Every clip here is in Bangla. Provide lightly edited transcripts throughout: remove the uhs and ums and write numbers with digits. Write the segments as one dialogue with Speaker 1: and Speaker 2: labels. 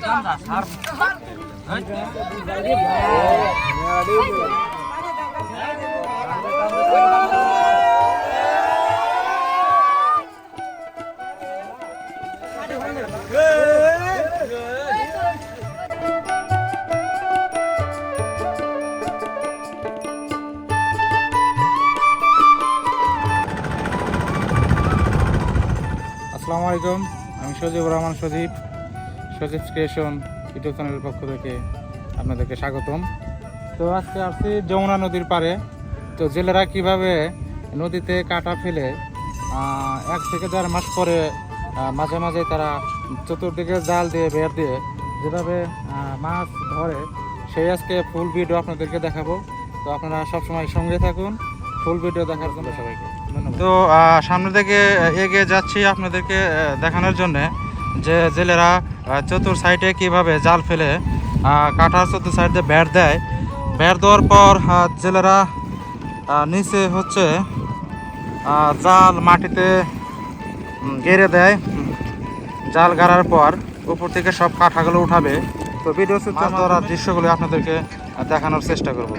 Speaker 1: আসসালামু আলাইকুম, আমি সজীবুর রহমান সজীব ক্রিয়েশন ইউটিউব চ্যানেলের পক্ষ থেকে আপনাদেরকে স্বাগতম। তো আজকে আসছি যমুনা নদীর পাড়ে। তো জেলেরা কিভাবে নদীতে কাটা ফেলে 1 থেকে 1.5 মাস পরে মাঝে মাঝে তারা চতুর্দিকে জাল দিয়ে বের দিয়ে যেভাবে মাছ ধরে, সেই আজকে ফুল ভিডিও আপনাদেরকে দেখাবো। তো আপনারা সবসময় সঙ্গে থাকুন ফুল ভিডিও দেখার জন্য সবাইকে ধন্যবাদ। তো সামনে থেকে এগিয়ে যাচ্ছি আপনাদেরকে দেখানোর জন্যে যে জেলেরা চতুর সাইডে কীভাবে জাল ফেলে কাটার চতুর সাইডে বেড় দেয়। বেড় দেওয়ার পর জেলেরা নিচে হচ্ছে জাল মাটিতে গেড়ে দেয়। জাল গাড়ার পর উপর থেকে সব কাঠাগুলো উঠাবে। তো ভিডিও চিত্র ধরার দৃশ্যগুলো আপনাদেরকে দেখানোর চেষ্টা করব।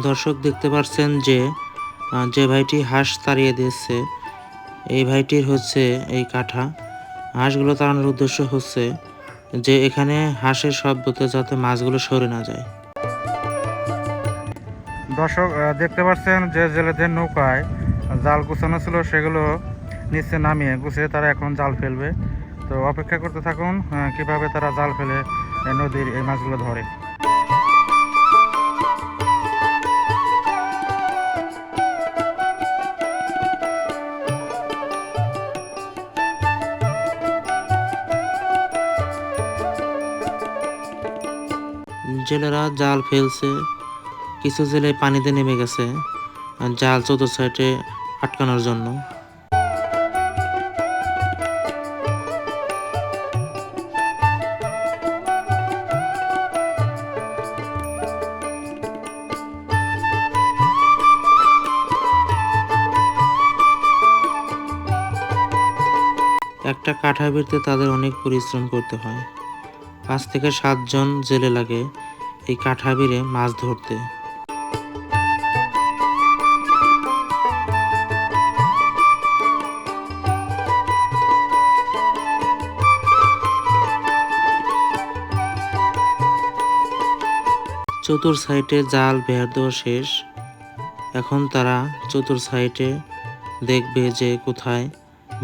Speaker 2: দর্শক দেখতে পাচ্ছেন যে ভাইটি হাঁস তাড়িয়ে দিচ্ছে, এই ভাইটির হচ্ছে এই কাঠা। হাঁসগুলো তাড়ানোর উদ্দেশ্য হচ্ছে যে এখানে হাঁসের শব্দতে যাতে মাছগুলো সরে না যায়।
Speaker 1: দর্শক দেখতে পাচ্ছেন যে জেলেদের নৌকায় জাল গুছানো ছিল, সেগুলো নিচে নামিয়ে গুছিয়ে তারা এখন জাল ফেলবে। তো অপেক্ষা করতে থাকুন কিভাবে তারা জাল ফেলে নদীর এই মাছগুলো ধরে।
Speaker 2: জেলেরা জাল ফেলছে, কিছু জেলে পানিতে নেমে গেছে জাল চতুর সাইডে আটকানোর জন্য। একটা কাঠা বেরতে তাদের অনেক পরিশ্রম করতে হয়। 5 থেকে 7 জন জেলে লাগে এই কাঠা বেড়ে মাছ ধরতে। চতুর সাইডে জাল বের দেওয়া শেষ। এখন তারা চতুর সাইডে দেখবে যে কোথায়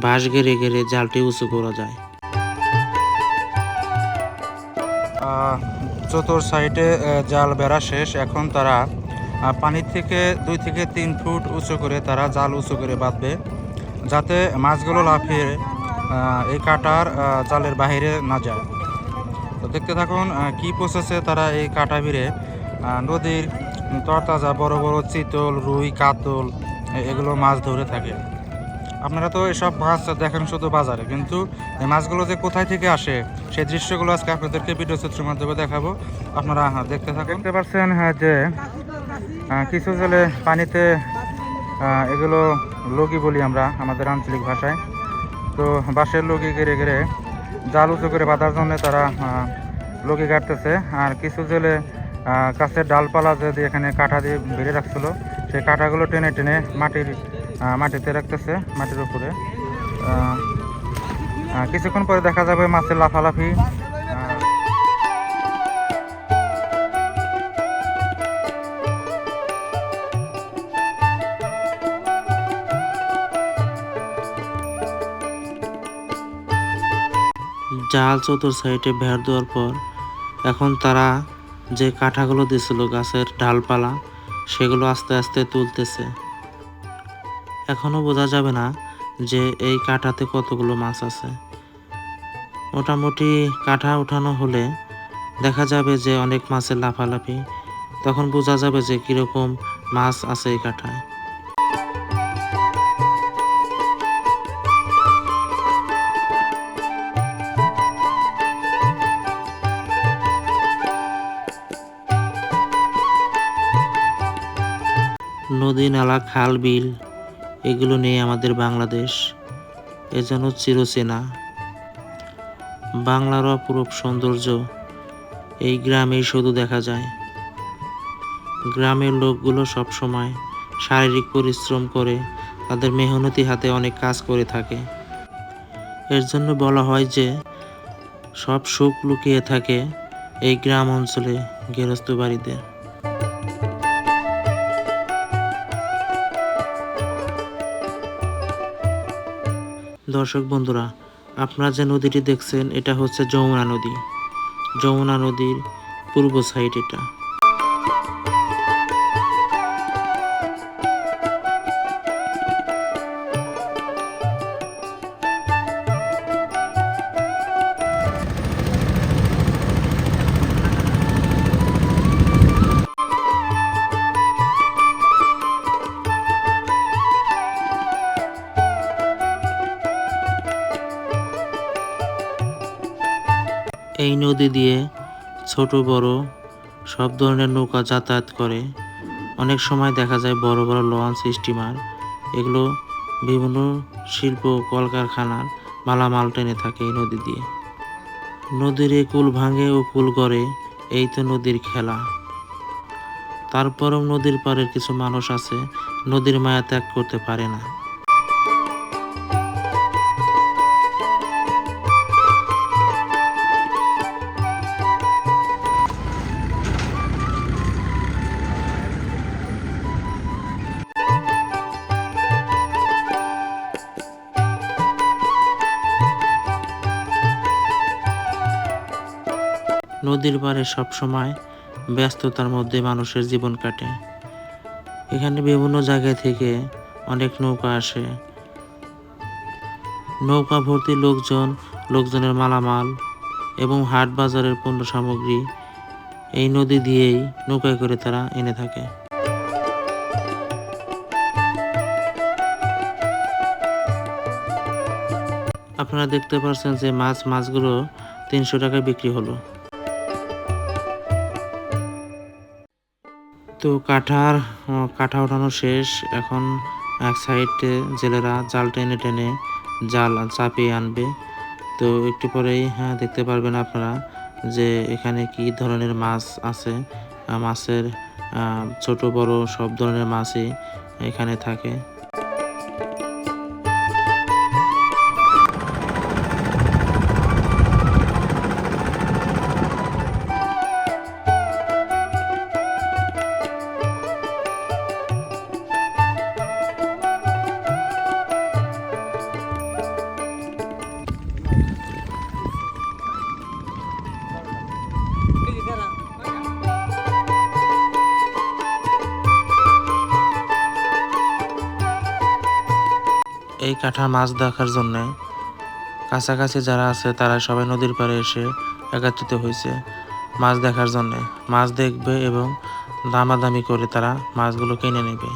Speaker 2: বাঁশ গেড়ে গেড়ে জালটি উঁচু করা যায়।
Speaker 1: চতুর সাইডে জাল বেড়া শেষ। এখন তারা পানির থেকে 2 থেকে 3 ফুট উঁচু করে তারা জাল উঁচু করে বাঁধবে, যাতে মাছগুলো লাফিয়ে এই কাটার জালের বাইরে না যায়। তো দেখতে থাকুন কি প্রসেসে তারা এই কাটা ভিড়ে নদীর তরতাজা বড় বড় চিতল, রুই, কাতল এগুলো মাছ ধরে থাকে। আপনারা তো এসব মাছ দেখেন শুধু বাজারে, কিন্তু এই মাছগুলো যে কোথায় থেকে আসে সেই দৃশ্যগুলো আজকে আপনাদেরকে ভিডিও চিত্রের মাধ্যমে দেখাবো। আপনারা দেখতে থাকুন। দেখতে পাচ্ছেন যে কিছু জেলে পানিতে এগুলো লগি বলি আমরা আমাদের আঞ্চলিক ভাষায়। তো বাঁশের লগি গেড়ে গেড়ে জাল উঁচু করে বাঁধার জন্য তারা লগি কাটতেছে। আর কিছু জেলে গাছের ডালপালা যদি এখানে কাঠা দিয়ে বেড়ে রাখছিল, সেই কাঠাগুলো টেনে টেনে মাটিতে রাখতেছে, মাটির উপরে। কিছুক্ষণ পরে দেখা যাবে মাছের লাফালাফি।
Speaker 2: জাল চতুর সাইডে বের দেওয়ার পর এখন তারা যে কাঠাগুলো দিছিল গাছের ডালপালা, সেগুলো আস্তে আস্তে তুলতেছে। এখনো বোঝা যাবে না যে এই কাঠাতে কতগুলো মাছ আছে। মোটামুটি কাঠা উঠানো হলে দেখা যাবে যে অনেক মাছের লাফালাফি, তখন বোঝা যাবে যে কিরকম মাছ আছে এই কাঠায়। নদী নালা খাল বিল এগুলো নিয়ে আমাদের বাংলাদেশ এজন্য চিরচেনা। বাংলার অপরূপ সৌন্দর্য এই গ্রামেই শুধু দেখা যায়। গ্রামের লোকগুলো সবসময় শারীরিক পরিশ্রম করে তাদের মেহনতি হাতে অনেক কাজ করে থাকে। এর জন্য বলা হয় যে সব সুখ লুকিয়ে থাকে এই গ্রাম অঞ্চলে গৃহস্থ বাড়িতে। দর্শক বন্ধুরা, আপনারা যে নদীটি দেখছেন এটা হচ্ছে যমুনা নদী। যমুনা নদীর পূর্ব সাইড এটা। এই নদী দিয়ে ছোট বড় সব ধরনের নৌকা যাতায়াত করে। অনেক সময় দেখা যায় বড় বড় লঞ্চ, স্টিমার এগুলো বিভিন্ন শিল্প কলকারখানার মালামাল টেনে থাকে এই নদী দিয়ে। নদীর এই কুল ভাঙে ও কুল গড়ে, এই তো নদীর খেলা। তারপরও নদীর পাড়ের কিছু মানুষ আছে নদীর মায়া ত্যাগ করতে পারে না। নদীর পাড়ে সবসময় ব্যস্ততার মধ্যে মানুষের জীবন কাটে। এখানে বিভিন্ন জায়গা থেকে অনেক নৌকা আসে। নৌকা ভর্তি লোকজনের মালামাল এবং হাট বাজারের পণ্য সামগ্রী এই নদী দিয়েই নৌকায় করে তারা এনে থাকে। আপনারা দেখতে পাচ্ছেন যে মাছগুলো 300 টাকায় বিক্রি হলো। তো কাঠা ওঠানো শেষ। এখন এক সাইডে জেলেরা জাল টেনে টেনে জাল চাপিয়ে আনবে। তো একটু পরেই দেখতে পারবেন আপনারা যে এখানে কি ধরনের মাছ আছে। মাছের ছোট বড় সব ধরনের মাছই এখানে থাকে। এই কাঠা মাছ দেখার জন্য কাছাকাছি যারা আছে তারা সবাই নদীর পাড়ে এসে একত্রিত হয়েছে মাছ দেখার জন্য। মাছ দেখবে এবং দামাদামি করে তারা মাছগুলো কিনে নেবে।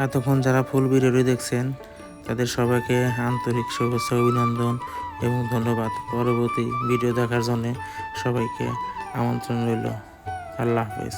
Speaker 2: এতক্ষণ যারা ফুল ভিডিওটি দেখছেন তাদের সবাইকে আন্তরিক শুভেচ্ছা, অভিনন্দন এবং ধন্যবাদ। পরবর্তী ভিডিও দেখার জন্য সবাইকে আমন্ত্রণ রইল। আল্লাহ হাফেজ।